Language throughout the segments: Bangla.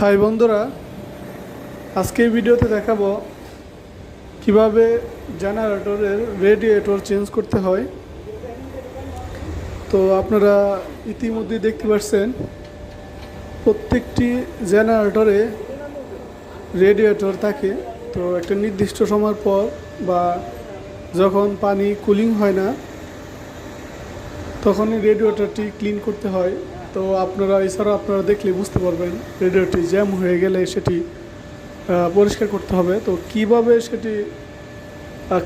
হাই বন্ধুরা, আজকে এই ভিডিওতে দেখাবো কিভাবে জেনারেটরের রেডিয়েটর চেঞ্জ করতে হয়। তো আপনারা ইতিমধ্যে দেখতে পাচ্ছেন প্রত্যেকটি জেনারেটরে রেডিয়েটর থাকে। তো একটা নির্দিষ্ট সময় পর বা যখন পানি কুলিং হয় না তখনই রেডিয়েটরটি ক্লিন করতে হয়। তো এছাড়াও আপনারা দেখলে বুঝতে পারবেন রেডিয়েটরটি জ্যাম হয়ে গেলে সেটি পরিষ্কার করতে হবে। তো কিভাবে সেটি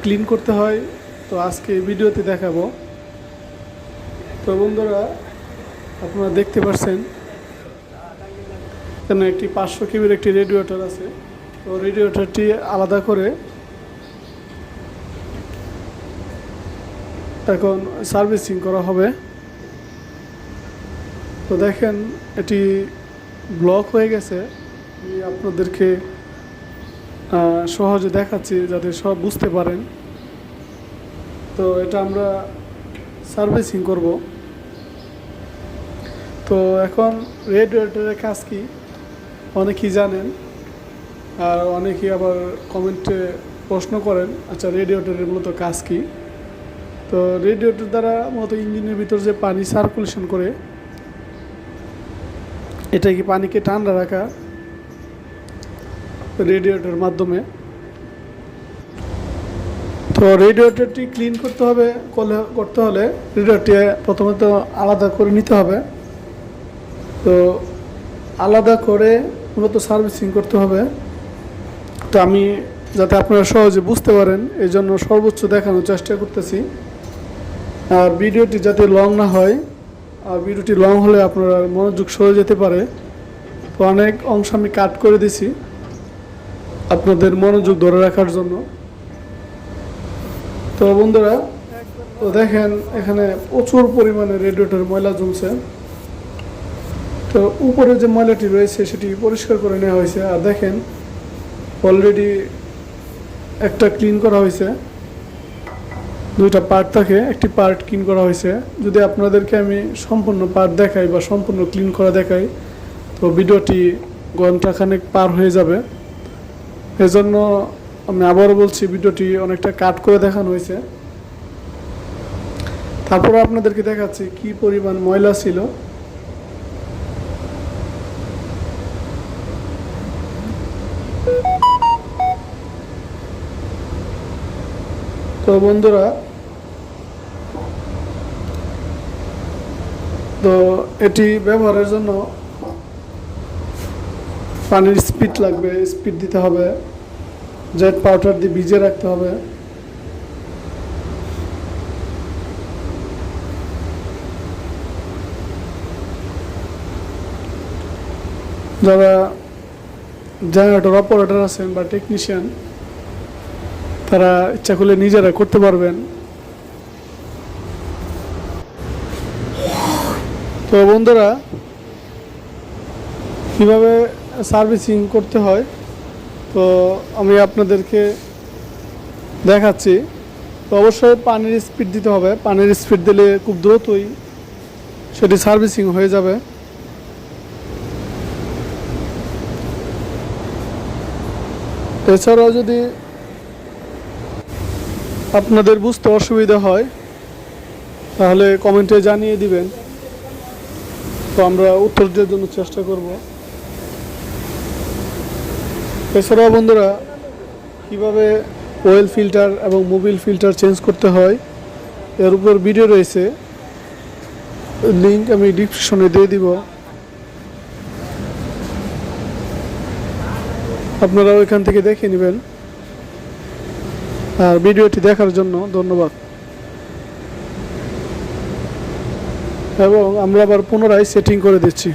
ক্লিন করতে হয় তো আজকে ভিডিওতে দেখাবো। তো বন্ধুরা, আপনারা দেখতে পাচ্ছেন এখানে একটি 500 কেবির একটি রেডিয়েটর আছে। তো রেডিয়েটরটি আলাদা করে এখন সার্ভিসিং করা হবে। তো দেখেন এটি ব্লক হয়ে গেছে। আমি আপনাদেরকে সহজে দেখাচ্ছি যাতে সব বুঝতে পারেন। তো এটা আমরা সার্ভিসিং করব। তো এখন রেডিয়েটরের কাজ কি অনেকেই জানেন, আর অনেকেই আবার কমেন্টে প্রশ্ন করেন আচ্ছা রেডিয়েটরের মূলত কাজ কি। তো রেডিয়েটর দ্বারা মূলত ইঞ্জিনের ভিতর যে পানি সার্কুলেশন করে এটা কি পানিকে ঠান্ডা রাখা রেডিয়েটরের মাধ্যমে। তো রেডিয়েটরটি ক্লিন করতে হলে রেডিয়েটরটি প্রথমত আলাদা করে নিতে হবে। তো আলাদা করে মূলত সার্ভিসিং করতে হবে। তো আমি যাতে আপনারা সহজে বুঝতে পারেন এই জন্য সর্বোচ্চ দেখানোর চেষ্টা করতেছি। আর ভিডিওটি যাতে লং না হয়, আর ভিডিওটি লং হলে আপনারা মনোযোগ সরে যেতে পারে। তো অনেক অংশ আমি কাট করে দিছি আপনাদের মনোযোগ ধরে রাখার জন্য। তো বন্ধুরা, তো দেখেন এখানে প্রচুর পরিমাণে রেডিয়েটর ময়লা জমছে। তো উপরে যে ময়লাটি রয়েছে সেটি পরিষ্কার করে নেওয়া হয়েছে। আর দেখেন অলরেডি একটা ক্লিন করা হয়েছে, দুইটা পার্ট থাকে, একটি পার্ট ক্লিন করা হয়েছে। যদি আপনাদেরকে আমি সম্পূর্ণ পার্ট দেখাই বা সম্পূর্ণ ক্লিন করা দেখাই তো ভিডিওটি ঘন্টাখানেক পার হয়ে যাবে। এজন্য আমি আবারও বলছি ভিডিওটি অনেকটা কাট করে দেখানো হয়েছে। তারপরে আপনাদেরকে দেখাচ্ছি কি পরিমাণ ময়লা ছিল। তো বন্ধুরা, তো এটি ব্যবহারের জন্য পানির স্পিড লাগবে, স্পিড দিতে হবে, জেট পাউডার দিয়ে ভিজিয়ে রাখতে হবে। যারা জেনারেটর অপারেটর আছেন বা টেকনিশিয়ান তারা ইচ্ছা করলে নিজেরা করতে পারবেন। তো বন্ধুরা, কিভাবে সার্ভিসিং করতে হয় তো আমি আপনাদেরকে দেখাচ্ছি। তো অবশ্যই পানির স্পিড দিতে হবে। পানির স্পিড দিলে খুব দ্রুতই সেটি সার্ভিসিং হয়ে যাবে। এছাড়াও যদি আপনাদের বুঝতে অসুবিধা হয় তাহলে কমেন্টে জানিয়ে দিবেন, তো আমরা উত্তর দেওয়ার জন্য চেষ্টা করব। এছাড়াও বন্ধুরা, কিভাবে অয়েল ফিল্টার এবং মোবিল ফিল্টার চেঞ্জ করতে হয় এর উপর ভিডিও রয়েছে, লিংক আমি ডিসক্রিপশনে দিয়ে দিব। আপনারা ওইখান থেকে দেখে নেবেন। আর ভিডিওটি দেখার জন্য ধন্যবাদ। এবং আমরা আবার পুনরায় সেটিং করে দিচ্ছি।